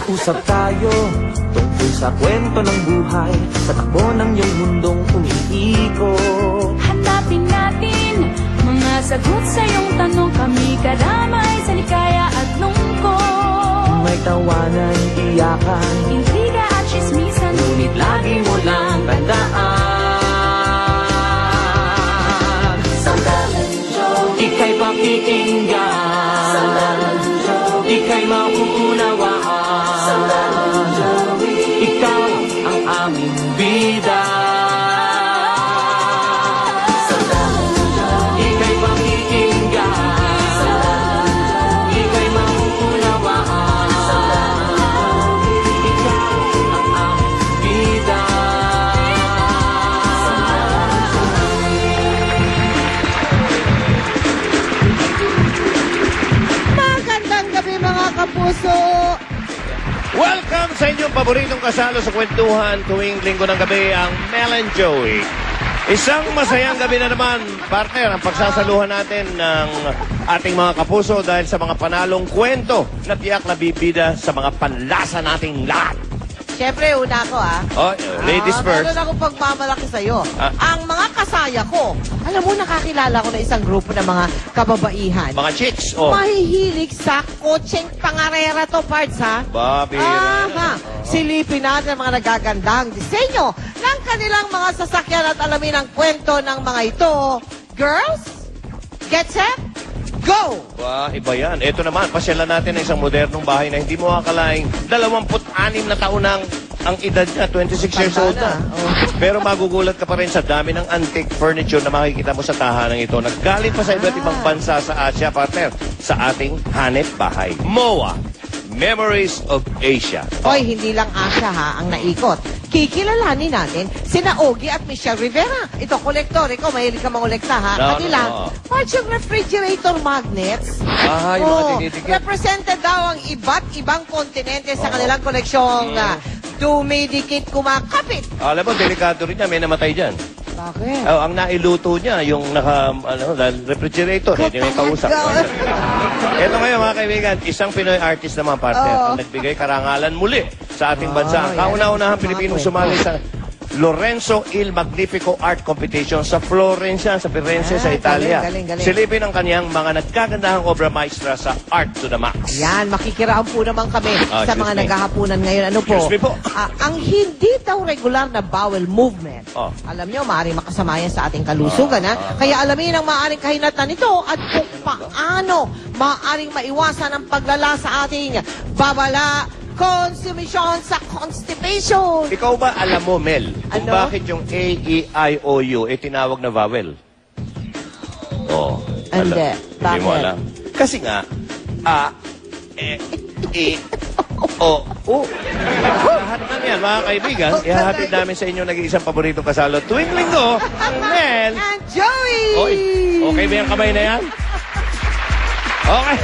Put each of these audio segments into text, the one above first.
Mag-usap tayo tungkol sa kwento ng buhay, sa takbo ng iyong mundong umiikot. Hanapin natin mga sagot sa iyong tanong. Kami karamay sa likaya at lungkot. May tawanan, iyakan, intriga at chismisan, ngunit lagi mo lang tandaan. Sandalan Joey, ika'y pakikinggan. Sandalan Joey, ika'y mauunawaan. Sandalan Joey, ikaw ang aming bida. Sandalan Joey, ika'y pakikinggan. Sandalan Joey, ika'y mauunawaan. Sandalan Joey, ikaw ang aming bida. Magandang gabi mga kapuso! Welcome sa inyong paboritong kasalo sa kwentuhan tuwing linggo ng gabi, ang Mel and Joey. Isang masayang gabi na naman, partner, ang pagsasaluhan natin ng ating mga kapuso dahil sa mga panalong kwento na tiyak na bibida sa mga panlasa nating lahat. Siyempre, una ako Oh, ladies first. Meron akong pagmamalaki sa'yo. Ah. Ang mga kasaya ko, alam mo, nakakilala ko na isang grupo ng mga kababaihan. Mga chicks, oh. Mahihilig sa kotseng pangarera to, parts, ha? Babira. Silipin natin ang mga nagagandang disenyo ng kanilang mga sasakyan at alamin ang kwento ng mga ito. Girls, get set, go! Ba, iba yan. Ito naman, pasyalan natin ng isang modernong bahay na hindi mo akalaing 26 na taon ang edad niya, 26 years old na. Pero magugulat ka pa rin sa dami ng antique furniture na makikita mo sa tahanan ito. Naggaling pa sa iba't ibang bansa sa Asia, partner, sa ating hanep bahay. MOA, Memories of Asia. Hoy, hindi lang Asia ha ang naikot. Kikilalanin natin sina Ogie at Michelle Rivera. Ito, kolektor. Ikaw, mahilig ka mangolekta ha. No, Kanila, no. parts yung refrigerator magnets. Yung mga tinitikip. Represented daw ang iba't ibang kontinente sa kanilang koleksyong dumidikit kumakapit. Alam mo, delikado rin niya. May namatay dyan. Bakit? Oh, ang nailuto niya, yung refrigerator. Hindi may kausap. Ito ngayon, mga kaibigan, isang Pinoy artist naman, partner, ang nagbigay karangalan muli sa ating bansa. Ang kauna-unahang Pilipinong sumali sa Lorenzo Il Magnifico Art Competition sa Florence, sa Firenze, sa Italia. Galing. Silipin ang kanyang mga nagkagandahang obra maestra sa Art to the Max. Yan, makikiraan po naman kami sa excuse mga me. naghahapunan ngayon. Ano po? Excuse me po. Ang hindi daw regular na bowel movement. Oh. Alam nyo, maaaring makasama yan sa ating kalusugan. Kaya alamin ang maaaring kahinatan nito at kung paano maaaring maiwasan ang paglala sa ating babala consumption sa constipation. Ikaw ba alam mo, Mel, kung Ano? bakit yung A, E, I, O, U tinawag na vowel? Oh. Hindi. Hindi mo Bakit? alam. Kasi nga, A, E, I, O, U. Lahat na yan, mga kaibigan, ihahatid namin sa inyo nag-iisang paboritong kasalo tuwing linggo, Mel. And Joey! Oy, okay ba yung kamay na yan? Okay.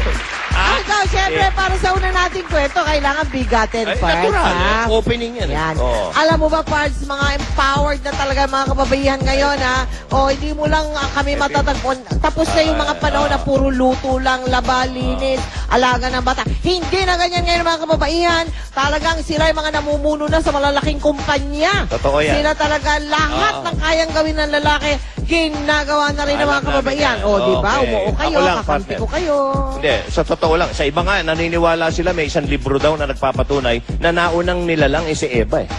Ikaw, syempre, para sa una nating kwento, kailangan bigatin, Ay, parts, natural. ha? Opening yan. Yan. Oh. Alam mo ba, parts, mga empowered na talaga mga kababaihan ngayon, ha? O, hindi mo lang kami matatagpon. Tapos na yung mga panahon na puro luto lang, laba, linis, alaga ng bata. Hindi na ganyan ngayon mga kababaihan. Talagang sila yung mga namumuno na sa malalaking kumpanya. Totoo yan. Sila talaga lahat ng kayang gawin ng lalaki, ginagawa na rin ng mga Alam kababaihan. namin yan. O, di ba? Okay. Umuo kayo, Ako lang, kakampi partner. ko kayo. Hindi, sa totoo lang. Sa iba nga, naniniwala sila may isang libro daw na nagpapatunay na naunang nilalang si Eva eh.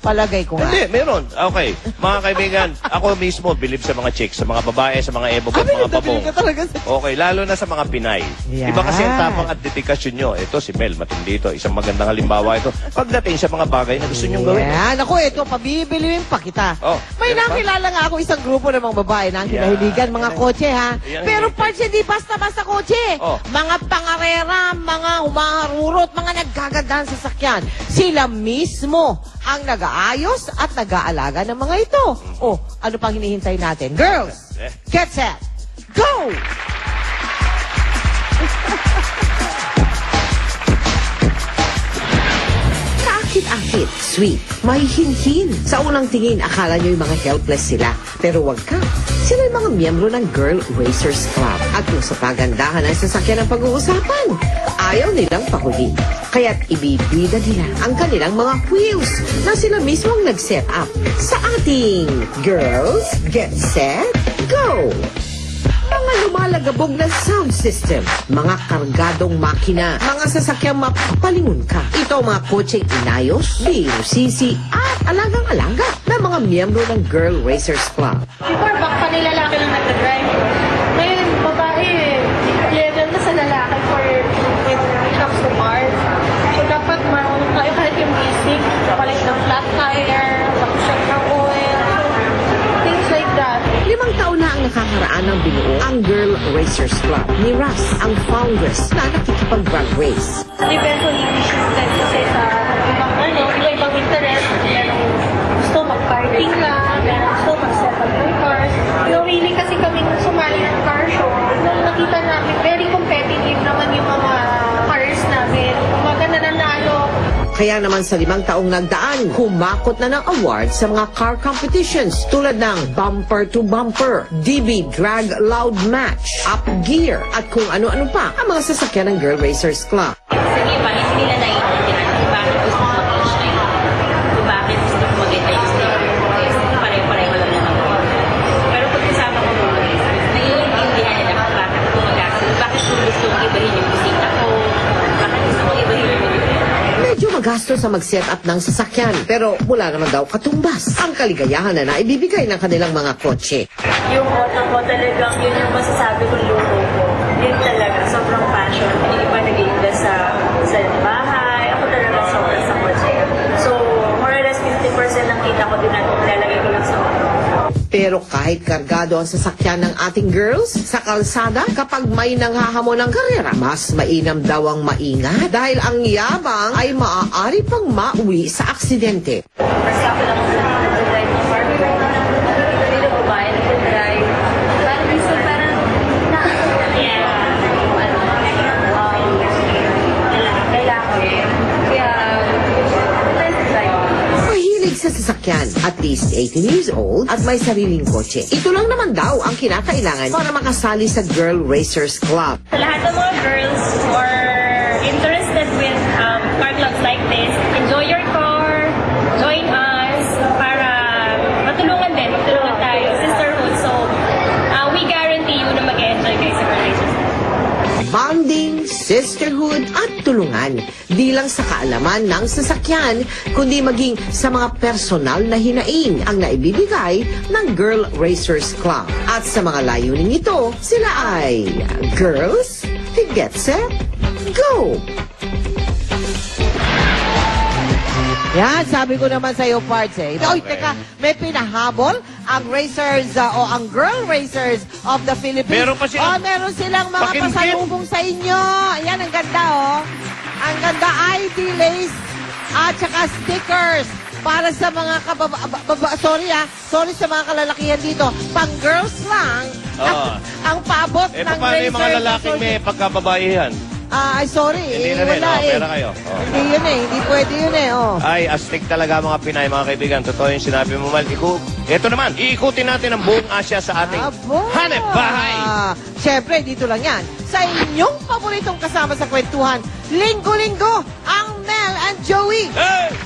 Palagay ko nga. Hindi, meron. Okay. Mga kaibigan, ako mismo believe sa mga chicks, sa mga babae, sa mga ebog at mga babong. ka talaga sa... Okay, lalo na sa mga Pinay. Yan. Iba kasi ang tapang at dedikasyon nyo. Ito si Mel, matindi ito. Isang magandang halimbawa ito. Pagdating sa mga bagay na gusto nyong gawin. Yan. Ako, ito, pabibiliwin pa kita. Oh, May yan pa? nakilala nga ako isang grupo ng mga babae na ang kinahiligan, mga kotse, ha? Yan. Pero parts, hindi basta-basta kotse. Oh. Mga pangarera, mga humaharurot, mga naggagandahan sa sakyan. Sila mismo ang nag-aayos at nag-aalaga ng mga ito. Oh, ano pang hinihintay natin? Girls, get set, go! Kaakit-akit, sweet, may hinhin. Sa unang tingin, akala nyo yung mga helpless sila. Pero wag ka. Sila yung mga miyembro ng Girl Racers Club. At kung sa pagandahan ay sasakyan ang pag-uusapan, ayaw nilang pahuli. Kaya't ibibida nila ang kanilang mga wheels na sila mismong nag-set up sa ating Girls Get Set, Go! Mga lumalagabog na sound system, mga kargadong makina, mga sasakyang mapapalingon ka. Ito ang mga kotseng inayos, binusisi at alagang-alaga ng mga miyembro ng Girl Racers Club. Before, back pa nila lalaki lang nag-drive. Ngayon, babae, level na sa lalaki for when it comes to cars. So, dapat marunong tayo kahit yung basic, kapalit ng flat tire, mag-check ng oil, things like that. 5 taon na ang nakakaraan ng binuo ang Girl Racers Club ni Ras, ang foundress na nakikipag-drag race. Eventually, we should like kasi sa ibang iba-ibang interest. Merong gusto mag-karting lang, merong gusto mag-settle ng cars. Really kasi kaming sumali ng car show. Nung nakita namin, very competitive naman yung mga cars namin. Umaga na nanalo. Kaya naman sa 5 taong nagdaan, humakot na ng award sa mga car competitions tulad ng Bumper to Bumper, DB Drag Loud Match, Up Gear, at kung ano-ano pa ang mga sasakyan ng Girl Racers Club. Sige pa, hindi nila naiintindihan kung bakit gusto mo mag-shine. Kung bakit gusto mo mag-get yung staircase. Pareho-pareho lang naman. Pero pag kasama ko mga racers, naiintindihan nila kung bakit gumagasal. Bakit kung gusto mong ibahin yung bisita ko. Bakit gusto mong ibahin yung Medyo magastos sa mag-set up ng sasakyan, pero wala naman daw katumbas ang kaligayahan na naibibigay ng kanilang mga kotse. yung auto ko talagang yun yung masasabi kong luho ko. Yun talaga, sobrang passion. Yung iba nag-iinvest sa bahay. Ako talaga sobrang sa kotse. So, more or less 50% ng kita ko din nilalagay ko lang sa auto. Pero kahit kargado ang sasakyan ng ating girls sa kalsada, kapag may nanghahamon ng karera, mas mainam daw ang maingat dahil ang yabang ay maaari pang mauwi sa aksidente. Kasi ako lang sa nag-drive ng car. Hindi na babae nag-drive. Parang minsan parang lalaki. Kaya, drive. Mahilig sa sasakyan, at least 18 years old at may sariling kotse. Ito lang naman daw ang kinakailangan para makasali sa Girl Racers Club. Sa lahat ng mga girls who are interested with car clubs like this, enjoy your car, join us para matulungan tayo, sisterhood. So, we guarantee you na mag-enjoy kayo sa Girl Racers. Bonding, sisterhood at tulungan. Di lang sa kaalaman ng sasakyan, kundi maging sa mga personal na hinaing ang naibibigay ng Girl Racers Club. At sa mga layunin ito, sila ay Girls Get Set, Go! Yan, sabi ko naman sa iyo, parts eh. Oy, teka, may pinahabol ang racers o ang Girl Racers of the Philippines. Meron pa silang meron silang mga pakinggan. pasalubong sa inyo. Ayan, ang ganda Ang ganda, ID lace at saka stickers para sa mga sorry sa mga kalalakihan dito. Pang girls lang ang paabot ng paano yung mga Racers lalaking may pagkababaihan? Ay, sorry. Hindi na rin, wala pera kayo. Hindi yun hindi pwede yun Ay, astig talaga mga Pinay, mga kaibigan. Totoo yung sinabi mo, Mal. Ito naman, iikutin natin ang buong Asia sa ating hanep bahay. Siyempre, dito lang yan. Sa inyong paboritong kasama sa kwentuhan, linggo-linggo, ang Mel and Joey. Hey!